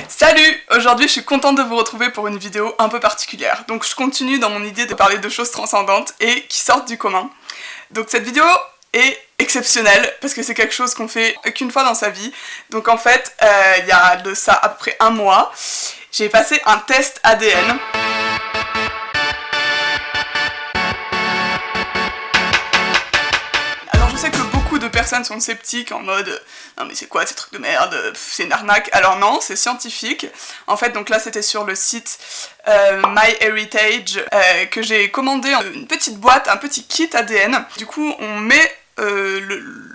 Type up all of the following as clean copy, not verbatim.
Salut! Aujourd'hui je suis contente de vous retrouver pour une vidéo un peu particulière. Donc je continue dans mon idée de parler de choses transcendantes et qui sortent du commun. Donc cette vidéo est exceptionnelle parce que c'est quelque chose qu'on fait qu'une fois dans sa vie. Donc en fait, il y a de ça à peu près un mois, j'ai passé un test ADN. Je sais que beaucoup de personnes sont sceptiques en mode non mais c'est quoi ces trucs de merde, c'est une arnaque. Alors non, c'est scientifique. En fait, donc là c'était sur le site MyHeritage que j'ai commandé une petite boîte, un petit kit ADN. Du coup on met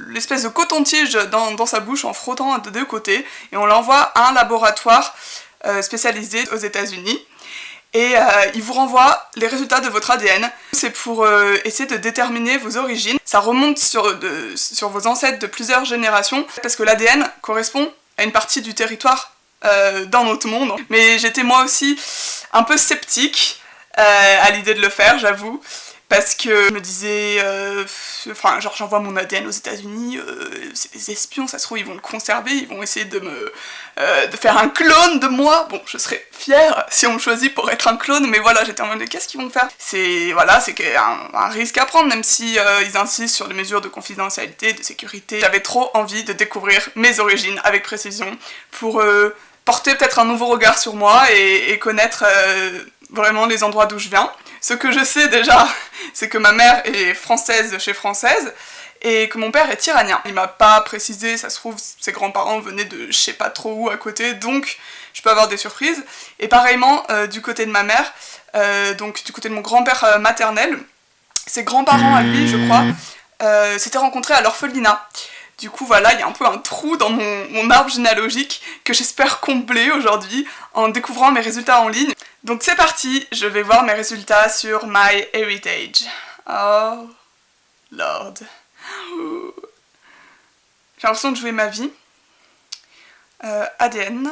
l'espèce de coton-tige dans sa bouche en frottant de deux côtés et on l'envoie à un laboratoire spécialisé aux États-Unis. Et il vous renvoie les résultats de votre ADN. C'est pour essayer de déterminer vos origines. Ça remonte sur vos ancêtres de plusieurs générations, parce que l'ADN correspond à une partie du territoire dans notre monde. Mais j'étais moi aussi un peu sceptique à l'idée de le faire, j'avoue. Parce que je me disais, enfin genre j'envoie mon ADN aux États-Unis, c'est des espions, ça se trouve ils vont le conserver, ils vont essayer de faire un clone de moi. Bon, je serais fière si on me choisit pour être un clone, mais voilà, j'étais en mode qu'est-ce qu'ils vont faire? C'est un risque à prendre, même si ils insistent sur les mesures de confidentialité, de sécurité. J'avais trop envie de découvrir mes origines avec précision pour porter peut-être un nouveau regard sur moi et connaître vraiment les endroits d'où je viens. Ce que je sais déjà, c'est que ma mère est française de chez française et que mon père est iranien. Il m'a pas précisé, ça se trouve ses grands-parents venaient de je sais pas trop où à côté, donc je peux avoir des surprises. Et pareillement, du côté de ma mère, donc du côté de mon grand-père maternel, ses grands-parents à lui, je crois, s'étaient rencontrés à l'orphelinat. Du coup voilà, il y a un peu un trou dans mon arbre généalogique que j'espère combler aujourd'hui en découvrant mes résultats en ligne. Donc c'est parti, je vais voir mes résultats sur MyHeritage. Oh Lord. J'ai l'impression de jouer ma vie. ADN.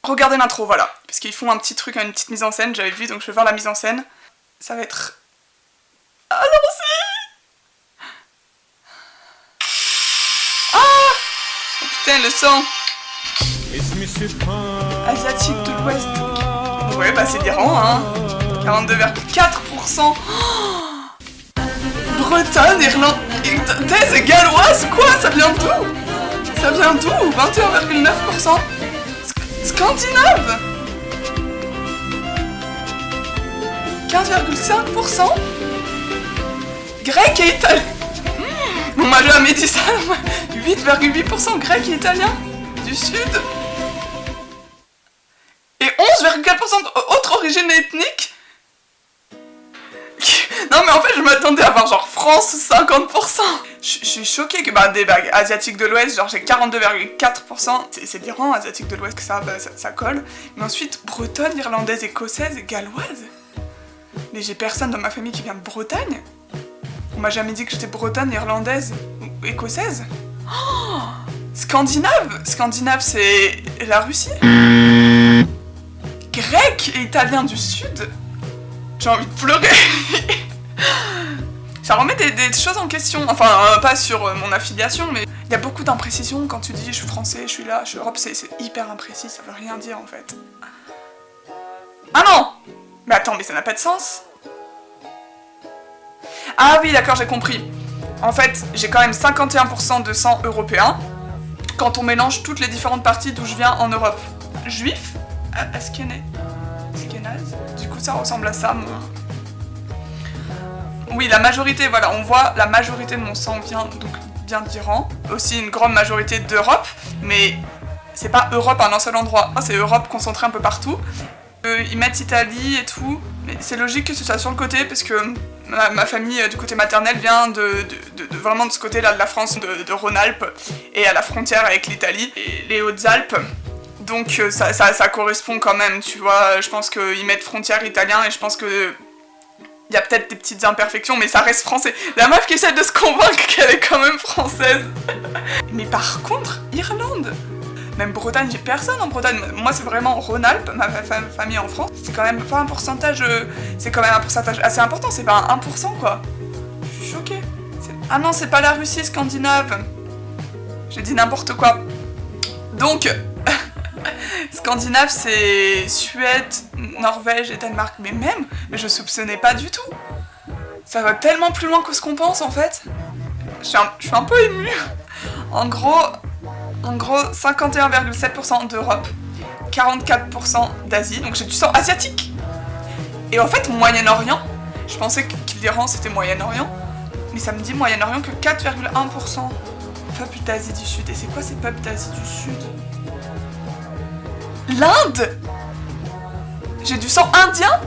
Regardez l'intro, voilà. Parce qu'ils font un petit truc, une petite mise en scène, j'avais vu, donc je vais voir la mise en scène. Ça va être... Ah non, c'est... Oh putain, le sang. Asiatique de l'Ouest. Ouais, bah c'est l'Iran, hein. 42,4%. Bretonne, irlandaise et galloise, quoi? Ça vient d'où? Ça vient d'où? 21,9%. Scandinave. 15,5%. Grec et italien. On m'a jamais dit ça. 8,8% grec et italien du sud. Et 11,4% autre origine ethnique. Non mais en fait je m'attendais à voir genre France 50%. Je suis choquée que des bagues asiatiques de l'Ouest, genre j'ai 42,4%. C'est l'Iran, asiatique de l'Ouest, que ça colle. Mais ensuite bretonne, irlandaise, écossaise et galloise. Mais j'ai personne dans ma famille qui vient de Bretagne. On m'a jamais dit que j'étais bretonne, irlandaise ou écossaise. Oh, Scandinave. Scandinave c'est la Russie. Grec et italien du sud. J'ai envie de pleurer. Ça remet des choses en question, enfin pas sur mon affiliation, mais il y a beaucoup d'imprécisions quand tu dis je suis français, je suis là, je suis Europe, c'est hyper imprécis, ça veut rien dire en fait. Ah non! Mais attends, mais ça n'a pas de sens. Ah oui, d'accord, j'ai compris. En fait, j'ai quand même 51% de sang européen quand on mélange toutes les différentes parties d'où je viens en Europe. Juif? Ashkénaze? Du coup, ça ressemble à ça, moi. Oui, la majorité, voilà, on voit la majorité de mon sang vient d'Iran. Aussi une grande majorité d'Europe, mais c'est pas Europe à un seul endroit. C'est Europe concentrée un peu partout. Ils mettent Italie et tout, mais c'est logique que ce soit sur le côté parce que ma famille du côté maternel vient vraiment de ce côté-là de la France, de Rhône-Alpes et à la frontière avec l'Italie et les Hautes-Alpes. Donc ça correspond quand même, tu vois. Je pense qu'ils mettent frontière italien et je pense que il y a peut-être des petites imperfections, mais ça reste français. La meuf qui essaie de se convaincre qu'elle est quand même française. Mais par contre, Irlande. Même Bretagne, j'ai personne en Bretagne. Moi, c'est vraiment Rhône-Alpes, ma famille en France. C'est quand même pas un pourcentage... c'est quand même un pourcentage assez important, c'est pas un 1%, quoi. Je suis choquée. Ah non, c'est pas la Russie scandinave. J'ai dit n'importe quoi. Donc, Scandinave, c'est Suède, Norvège et Danemark. Mais je soupçonnais pas du tout. Ça va tellement plus loin que ce qu'on pense, en fait. Je suis un peu émue. En gros, 51,7% d'Europe, 44% d'Asie, donc j'ai du sang asiatique. Et en fait, Moyen-Orient, je pensais que l'Iran c'était Moyen-Orient, mais ça me dit Moyen-Orient que 4,1%. Peuple d'Asie du Sud. Et c'est quoi ces peuples d'Asie du Sud? L'Inde! J'ai du sang indien?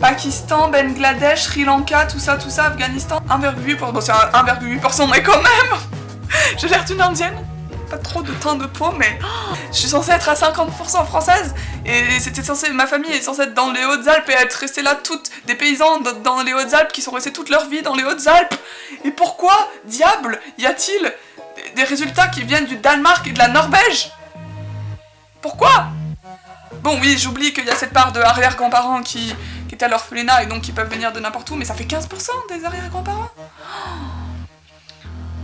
Pakistan, Bangladesh, Sri Lanka, tout ça, Afghanistan, 1,8%. Bon, c'est 1,8%, mais quand même! J'ai l'air d'une indienne. Pas trop de teint de peau, mais je suis censée être à 50% française. Et c'était censé, ma famille est censée être dans les Hautes-Alpes et être restée là toutes, des paysans dans les Hautes-Alpes qui sont restés toute leur vie dans les Hautes-Alpes. Et pourquoi, diable, y a-t-il des résultats qui viennent du Danemark et de la Norvège? Pourquoi? Bon, oui, j'oublie qu'il y a cette part de arrière-grands-parents qui étaient à l'orphelinat et donc qui peuvent venir de n'importe où, mais ça fait 15% des arrière-grands-parents.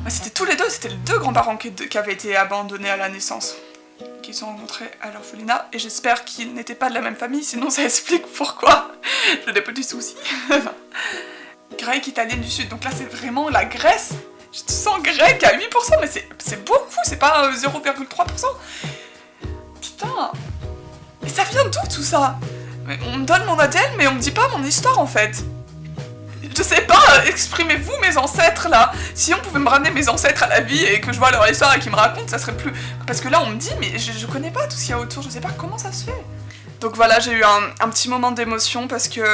C'était tous les deux, c'était les deux grands-parents qui avaient été abandonnés à la naissance, qui sont rencontrés à l'orphelinat, et j'espère qu'ils n'étaient pas de la même famille, sinon ça explique pourquoi j'ai des petits soucis. Grec, italienne du Sud, donc là c'est vraiment la Grèce. J'ai du sang grec à 8%, mais c'est beaucoup, c'est pas 0,3%. Putain. Et ça vient d'où tout ça? On me donne mon ADN, mais on me dit pas mon histoire en fait. Je sais pas, exprimez-vous mes ancêtres là. Si on pouvait me ramener mes ancêtres à la vie et que je vois leur histoire et qu'ils me racontent, ça serait plus... Parce que là on me dit, mais je connais pas tout ce qu'il y a autour, je sais pas comment ça se fait. Donc voilà, j'ai eu un petit moment d'émotion parce que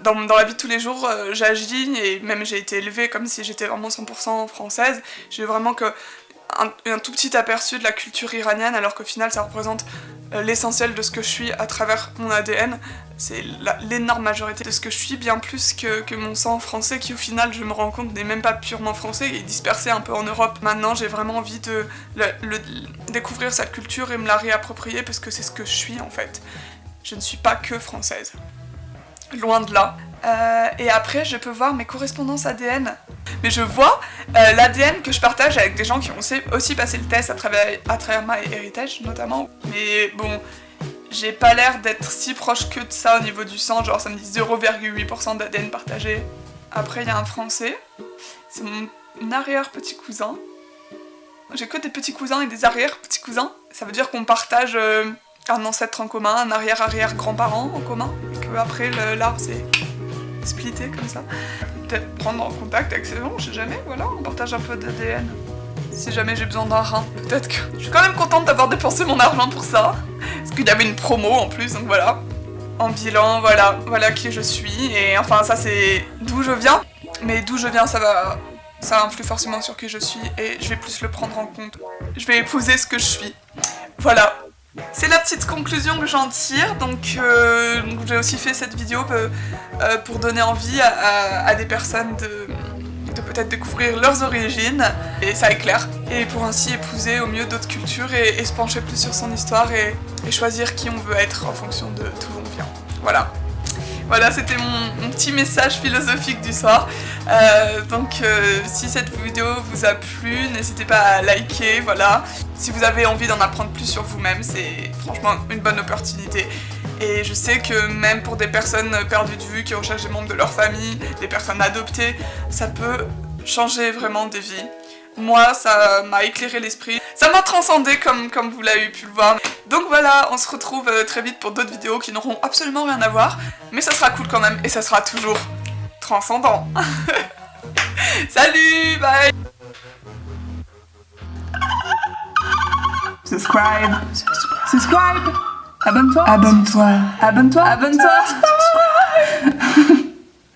dans la vie de tous les jours, j'agis et même j'ai été élevée comme si j'étais vraiment 100% française. J'ai eu vraiment un tout petit aperçu de la culture iranienne alors qu'au final ça représente l'essentiel de ce que je suis à travers mon ADN. C'est l'énorme majorité de ce que je suis, bien plus que mon sang français qui au final je me rends compte n'est même pas purement français et dispersé un peu en Europe. Maintenant j'ai vraiment envie de découvrir cette culture et me la réapproprier parce que c'est ce que je suis en fait. Je ne suis pas que française. Loin de là. Et après je peux voir mes correspondances ADN. Mais je vois l'ADN que je partage avec des gens qui ont aussi passé le test à travers MyHeritage notamment. Mais bon, j'ai pas l'air d'être si proche que de ça au niveau du sang, genre ça me dit 0,8% d'ADN partagé. Après il y a un français, c'est mon arrière-petit cousin. J'ai que des petits cousins et des arrière-petits cousins. Ça veut dire qu'on partage un ancêtre en commun, un arrière-arrière-grand-parent en commun. Et que après l'arbre c'est splitté comme ça. Peut-être prendre en contact avec ces gens, je sais jamais, voilà, on partage un peu d'ADN. Si jamais j'ai besoin d'un rein, peut-être que... Je suis quand même contente d'avoir dépensé mon argent pour ça. Parce qu'il y avait une promo en plus, donc voilà. En bilan, voilà qui je suis. Et enfin, ça c'est d'où je viens. Mais d'où je viens, ça influe forcément sur qui je suis. Et je vais plus le prendre en compte. Je vais épouser ce que je suis. Voilà. C'est la petite conclusion que j'en tire, donc j'ai aussi fait cette vidéo pour donner envie à des personnes de peut-être découvrir leurs origines, et ça éclaire, et pour ainsi épouser au mieux d'autres cultures et se pencher plus sur son histoire et choisir qui on veut être en fonction de d'où on vient. Voilà, c'était mon petit message philosophique du soir. Donc si cette vidéo vous a plu, n'hésitez pas à liker, voilà. Si vous avez envie d'en apprendre plus sur vous-même, c'est franchement une bonne opportunité. Et je sais que même pour des personnes perdues de vue qui recherchent des membres de leur famille, des personnes adoptées, ça peut changer vraiment des vies. Moi, ça m'a éclairé l'esprit, ça m'a transcendé comme vous l'avez pu le voir. Donc voilà, on se retrouve très vite pour d'autres vidéos qui n'auront absolument rien à voir, mais ça sera cool quand même, et ça sera toujours transcendant. Salut, bye. Subscribe. Abonne-toi.